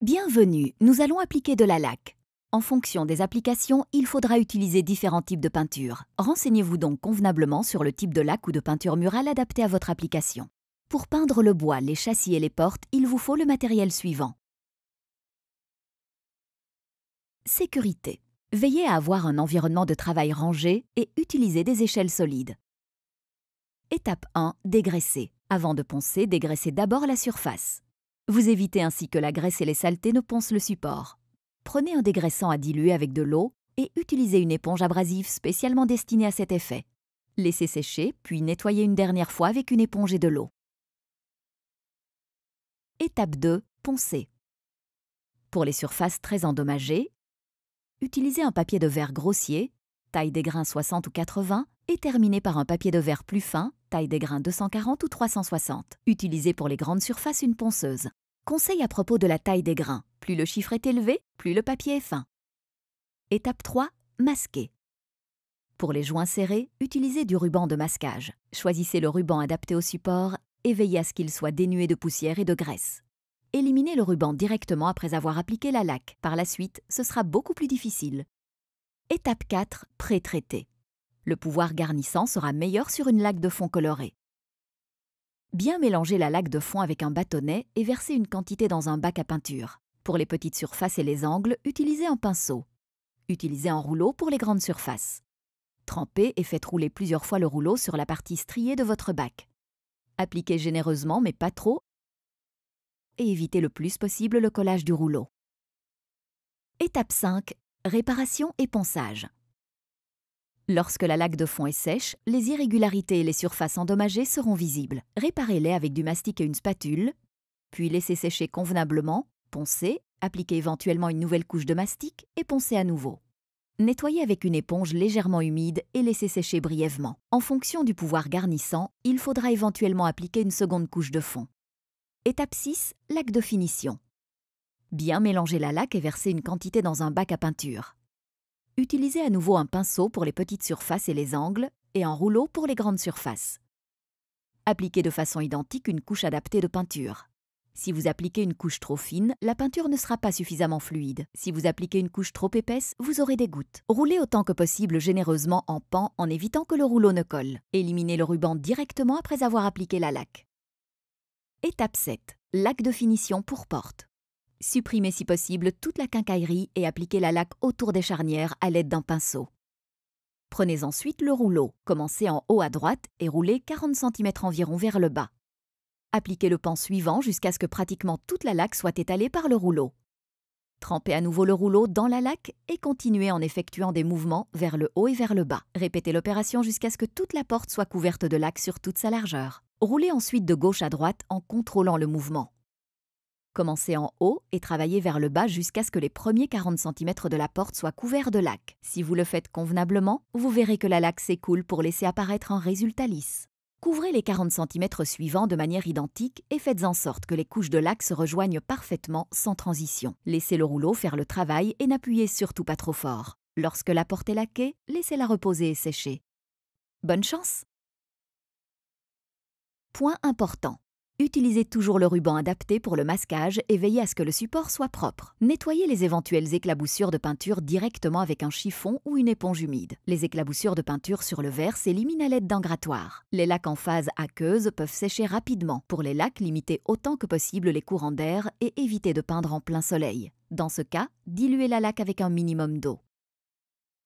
Bienvenue, nous allons appliquer de la laque. En fonction des applications, il faudra utiliser différents types de peinture. Renseignez-vous donc convenablement sur le type de laque ou de peinture murale adapté à votre application. Pour peindre le bois, les châssis et les portes, il vous faut le matériel suivant. Sécurité. Veillez à avoir un environnement de travail rangé et utilisez des échelles solides. Étape 1. Dégraisser. Avant de poncer, dégraissez d'abord la surface. Vous évitez ainsi que la graisse et les saletés ne poncent le support. Prenez un dégraissant à diluer avec de l'eau et utilisez une éponge abrasive spécialement destinée à cet effet. Laissez sécher, puis nettoyez une dernière fois avec une éponge et de l'eau. Étape 2. Poncer. Pour les surfaces très endommagées, utilisez un papier de verre grossier, taille des grains 60 ou 80, et terminez par un papier de verre plus fin, taille des grains 240 ou 360. Utilisez pour les grandes surfaces une ponceuse. Conseil à propos de la taille des grains. Plus le chiffre est élevé, plus le papier est fin. Étape 3. Masquer. Pour les joints serrés, utilisez du ruban de masquage. Choisissez le ruban adapté au support et veillez à ce qu'il soit dénué de poussière et de graisse. Éliminez le ruban directement après avoir appliqué la laque. Par la suite, ce sera beaucoup plus difficile. Étape 4. Pré-traiter. Le pouvoir garnissant sera meilleur sur une laque de fond colorée. Bien mélanger la laque de fond avec un bâtonnet et verser une quantité dans un bac à peinture. Pour les petites surfaces et les angles, utilisez un pinceau. Utilisez un rouleau pour les grandes surfaces. Trempez et faites rouler plusieurs fois le rouleau sur la partie striée de votre bac. Appliquez généreusement mais pas trop et évitez le plus possible le collage du rouleau. Étape 5. Réparation et ponçage. Lorsque la laque de fond est sèche, les irrégularités et les surfaces endommagées seront visibles. Réparez-les avec du mastic et une spatule, puis laissez sécher convenablement, poncez, appliquez éventuellement une nouvelle couche de mastic et poncez à nouveau. Nettoyez avec une éponge légèrement humide et laissez sécher brièvement. En fonction du pouvoir garnissant, il faudra éventuellement appliquer une seconde couche de fond. Étape 6. Laque de finition. Bien mélanger la laque et verser une quantité dans un bac à peinture. Utilisez à nouveau un pinceau pour les petites surfaces et les angles et un rouleau pour les grandes surfaces. Appliquez de façon identique une couche adaptée de peinture. Si vous appliquez une couche trop fine, la peinture ne sera pas suffisamment fluide. Si vous appliquez une couche trop épaisse, vous aurez des gouttes. Roulez autant que possible généreusement en pan en évitant que le rouleau ne colle. Éliminez le ruban directement après avoir appliqué la laque. Étape 7. Laque de finition pour porte. Supprimez si possible toute la quincaillerie et appliquez la laque autour des charnières à l'aide d'un pinceau. Prenez ensuite le rouleau, commencez en haut à droite et roulez 40 cm environ vers le bas. Appliquez le pan suivant jusqu'à ce que pratiquement toute la laque soit étalée par le rouleau. Trempez à nouveau le rouleau dans la laque et continuez en effectuant des mouvements vers le haut et vers le bas. Répétez l'opération jusqu'à ce que toute la porte soit couverte de laque sur toute sa largeur. Roulez ensuite de gauche à droite en contrôlant le mouvement. Commencez en haut et travaillez vers le bas jusqu'à ce que les premiers 40 cm de la porte soient couverts de laque. Si vous le faites convenablement, vous verrez que la laque s'écoule pour laisser apparaître un résultat lisse. Couvrez les 40 cm suivants de manière identique et faites en sorte que les couches de laque se rejoignent parfaitement sans transition. Laissez le rouleau faire le travail et n'appuyez surtout pas trop fort. Lorsque la porte est laquée, laissez-la reposer et sécher. Bonne chance! Point important. Utilisez toujours le ruban adapté pour le masquage et veillez à ce que le support soit propre. Nettoyez les éventuelles éclaboussures de peinture directement avec un chiffon ou une éponge humide. Les éclaboussures de peinture sur le verre s'éliminent à l'aide d'un grattoir. Les laques en phase aqueuse peuvent sécher rapidement. Pour les laques, limitez autant que possible les courants d'air et évitez de peindre en plein soleil. Dans ce cas, diluez la laque avec un minimum d'eau.